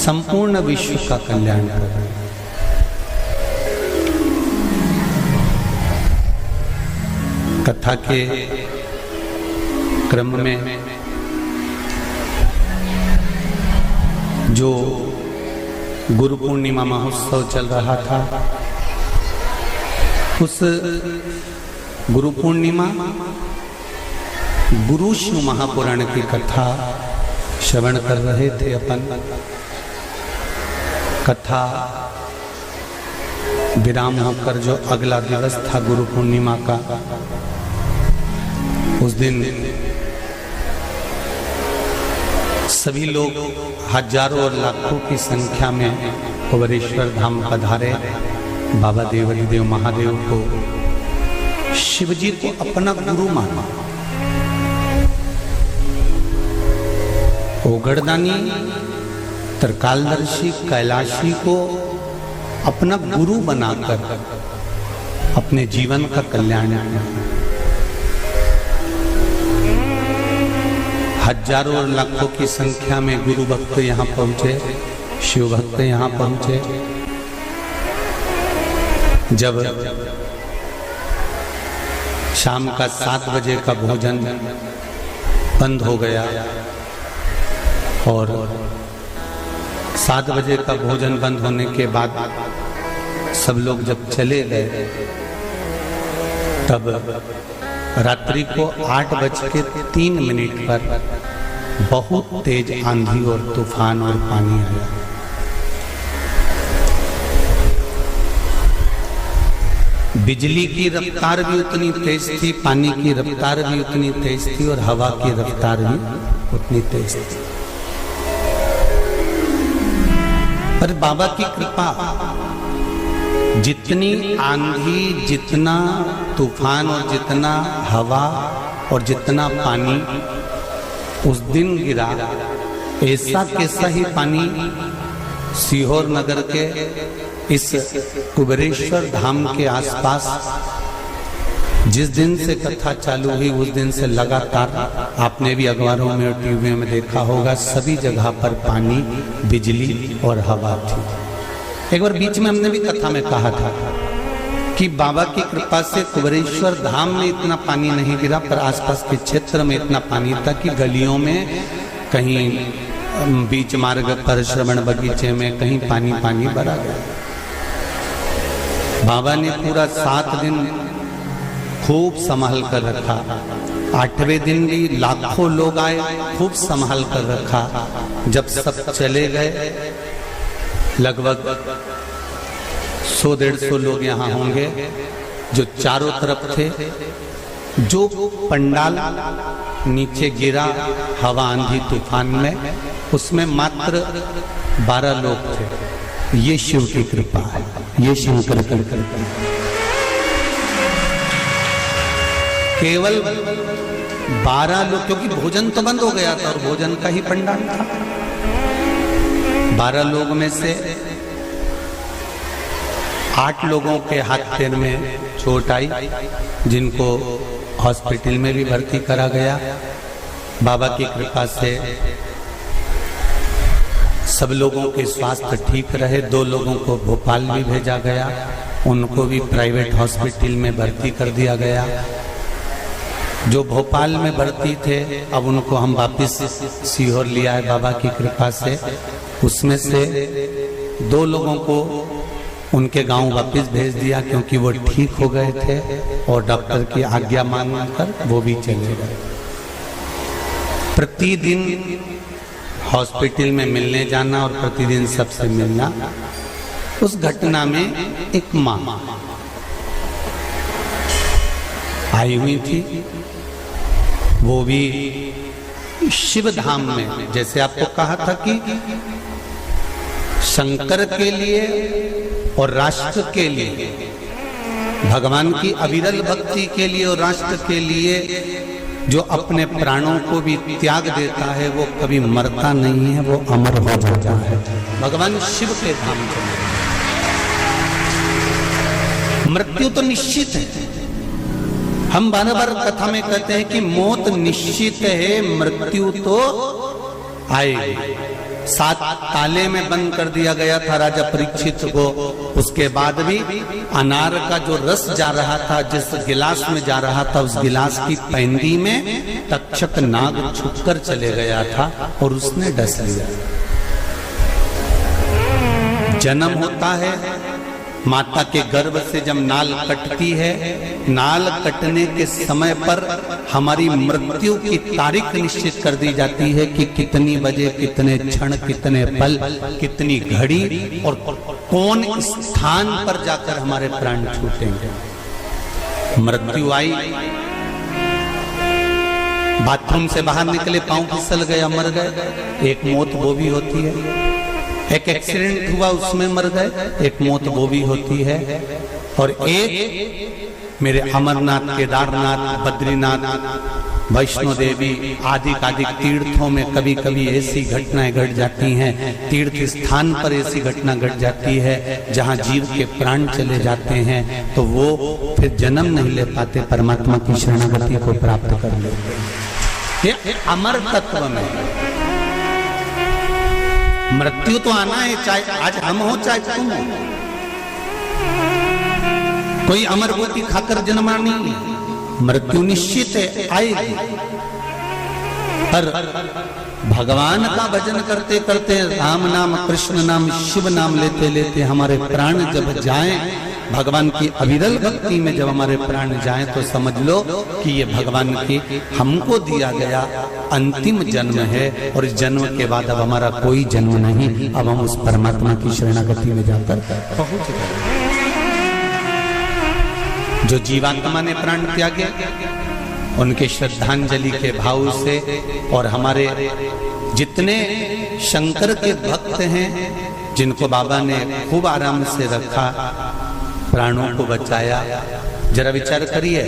संपूर्ण विश्व का कल्याण कर रहे हैं। कथा के क्रम में जो गुरु पूर्णिमा महोत्सव चल रहा था, उस गुरु पूर्णिमा गुरु शिव महापुराण की कथा श्रवण कर रहे थे अपन। कथा विराम होकर जो अगला दिवस था गुरु पूर्णिमा का, उस दिन सभी लोग हजारों और लाखों की संख्या में कुबेरेश्वर धाम पधारे। बाबा देवरीदेव महादेव को, शिव जी को अपना गुरु माना। ओगड़दानी त्रिकालदर्शी कैलाशी को अपना गुरु बनाकर अपने जीवन का कल्याण किया। हजारों और लाखों की संख्या में गुरु भक्त यहाँ पहुंचे, शिव भक्त यहाँ पहुंचे। जब शाम का 7 बजे का भोजन बंद हो गया और 7 बजे का भोजन बंद होने के बाद सब लोग जब चले गए, तब रात्रि को 8:03 पर बहुत तेज आंधी और तूफान और पानी आया। बिजली की रफ्तार भी उतनी तेज थी, पानी की रफ्तार भी उतनी तेज थी और हवा की रफ्तार भी उतनी तेज थी। पर बाबा की कृपा, जितनी आंधी, जितना तूफान और जितना हवा और जितना पानी उस दिन गिरा, ऐसा कैसा ही पानी सीहोर नगर के इस कुबेरेश्वर धाम के आसपास जिस दिन से कथा चालू हुई उस दिन से लगातार, आपने भी अखबारों में और टीवी में देखा होगा, सभी जगह पर पानी, बिजली और हवा थी। एक बार बीच में हमने भी कथा में कहा था कि बाबा की कृपा से कुबेरेश्वर धाम में इतना पानी नहीं गिरा, पर आसपास के क्षेत्र में इतना पानी था कि गलियों में, कहीं बीच मार्ग पर, श्रवण बगीचे में कहीं पानी पानी भरा गया। बाबा ने पूरा 7 दिन खूब संभाल कर रखा। 8वें दिन भी लाखों लोग आए, खूब संभाल कर रखा। जब सब चले गए, लगभग 100-150 लोग यहाँ होंगे जो चारों तरफ थे। जो पंडाल नीचे गिरा हवा आंधी तूफान में, उसमें मात्र 12 लोग थे। ये शिव की कृपा है, ये शंकर की कृपा। केवल 12 लोग, क्योंकि भोजन तो बंद हो गया था और भोजन का ही पंडाल था। 12 लोग में से 8 लोगों के हाथ पैर में चोट आई, जिनको हॉस्पिटल में भी भर्ती करा गया। बाबा की कृपा से सब लोगों के स्वास्थ्य ठीक रहे। 2 लोगों को भोपाल भी भेजा गया, उनको भी प्राइवेट हॉस्पिटल में भर्ती कर दिया गया। जो भोपाल में भर्ती थे, अब उनको हम वापस सीहोर लिया है बाबा की कृपा से। उसमें से 2 लोगों को उनके गांव वापस भेज दिया, क्योंकि वो ठीक हो गए थे और डॉक्टर की आज्ञा मानकर वो भी चले गए। प्रतिदिन हॉस्पिटल में मिलने जाना और प्रतिदिन सबसे मिलना। उस घटना में एक माँ आई हुई थी, वो भी शिव धाम में। जैसे आपको कहा था कि शंकर के लिए और राष्ट्र के लिए, भगवान की अविरल भक्ति के लिए और राष्ट्र के लिए जो अपने प्राणों को भी त्याग देता है, वो कभी मरता नहीं है, वो अमर हो जाता है। भगवान शिव के धाम के लिए मृत्यु तो निश्चित है। हम बार बार कथा में कहते हैं कि मौत निश्चित है, मृत्यु तो आएगी। 7 ताले में बंद कर दिया गया था राजा परीक्षित को। उसके बाद भी अनार का जो रस जा रहा था, जिस गिलास में जा रहा था, उस गिलास की पैंदी में तक्षक नाग छुपकर चले गया था और उसने डस लिया। जन्म होता है, माता के गर्भ से जब नाल कटती है, नाल कटने के समय पर हमारी मृत्यु की तारीख निश्चित कर दी जाती है कि कितनी बजे, कितने क्षण, कितने पल, कितनी घड़ी और कौन स्थान पर जाकर हमारे प्राण छूटेंगे। मृत्यु आई, बाथरूम से बाहर निकले, पांव फिसल गया, मर गए। एक मौत वो भी होती है। एक एक्सीडेंट हुआ, उसमें मर गए, एक मौत वो भी होती है। और एक मेरे अमरनाथ, केदारनाथ, बद्रीनाथ, वैष्णो देवी आदि तीर्थों में कभी कभी ऐसी घटनाएं घट जाती हैं, तीर्थ स्थान पर ऐसी घटना घट जाती है जहां जीव के प्राण चले जाते हैं, तो वो फिर जन्म नहीं ले पाते, परमात्मा की शरणागति को प्राप्त कर लेते। ये अमर तत्व में मृत्यु तो आना है, चाहे आज हम हो चाहे तुम हो। कोई अमर गोटी खाकर जन्मा नहीं, मृत्यु निश्चित है, आएगी। पर भगवान का भजन करते करते, राम नाम, कृष्ण नाम, शिव नाम लेते लेते हमारे प्राण जब जाएं, भगवान की अविरल भक्ति में जब हमारे प्राण जाएं, तो समझ लो कि ये भगवान की हमको दिया गया अंतिम जन्म है। और इस जन्म के बाद अब हमारा कोई जन्म नहीं, अब हम उस परमात्मा की शरणागति में जाकर पहुंच गए। जो जीवात्मा ने प्राण त्यागे, उनके श्रद्धांजलि के भाव से, और हमारे जितने शंकर के भक्त हैं जिनको बाबा ने खूब आराम से रखा, प्राणों को बचाया। जरा विचार करिए,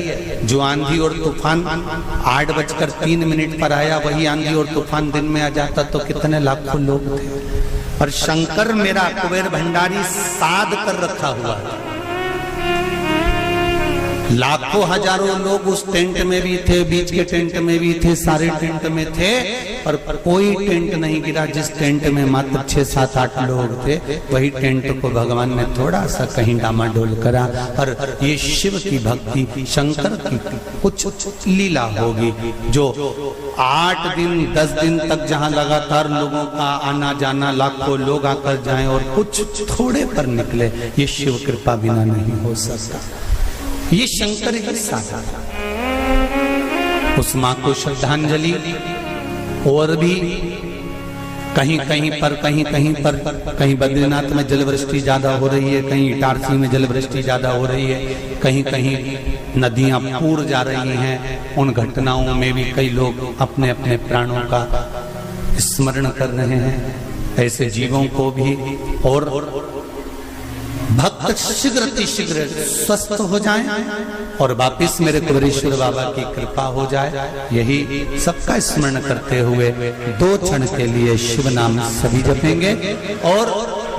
जो आंधी और तूफान 8:03 पर आया, वही आंधी और तूफान दिन में आ जाता तो कितने लाखों लोग थे। और शंकर मेरा कुबेर भंडारी साध कर रखा हुआ है। लाखों हजारों लोग उस टेंट में भी थे, बीच के टेंट में भी थे, सारे टेंट में थे, पर कोई टेंट नहीं गिरा। जिस टेंट में मात्र 6, 7, 8 लोग थे, वही टेंट को भगवान ने थोड़ा सा कहीं डामाडोल करा। और ये शिव की भक्ति, शंकर की कुछ लीला होगी, जो 8 दिन 10 दिन तक जहां लगातार लोगों का आना जाना, लाखों लोग आकर जाएं और कुछ थोड़े पर निकले, ये शिव कृपा बिना नहीं हो सकता। ये शंकर ही साधा। उस मां को श्रद्धांजलि। और भी कहीं कहीं पर कहीं बद्रीनाथ में जलवृष्टि ज्यादा हो रही है, कहीं इटारसी में जलवृष्टि ज्यादा हो रही है, कहीं कहीं नदियां पूर जा रही हैं। उन घटनाओं में भी कई लोग अपने अपने प्राणों का स्मरण कर रहे हैं। ऐसे जीवों को भी और भक्त शीघ्र स्वस्थ हो जाएं और वापिस मेरे कुबेरेश्वर बाबा की कृपा हो जाए, यही सबका स्मरण करते हुए 2 क्षण के लिए शिव नाम सभी जपेंगे और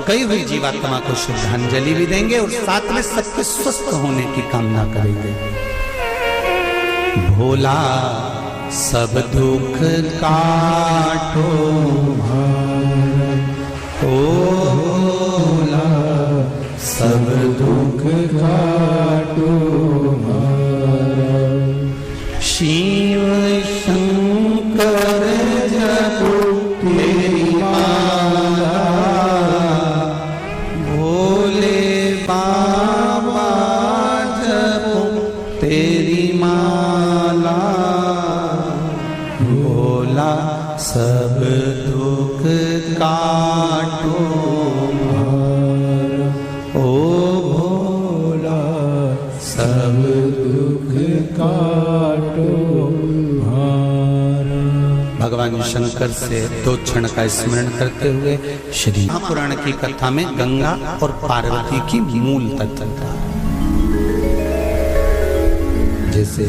गई हुई जीवात्मा को श्रद्धांजलि भी देंगे और साथ में सबके स्वस्थ होने की कामना करेंगे। भोला सब दुख काटो भोला सब दुख काटो शिव शंकर जपो तेरी माला, भोले बाबा जपो तेरी माला, भोला सब दुख काटो सब दुख काटो भगवान शंकर से 2 क्षण का स्मरण करते हुए श्री महापुराण की कथा में गंगा और पार्वती की मूल तत्वता, जैसे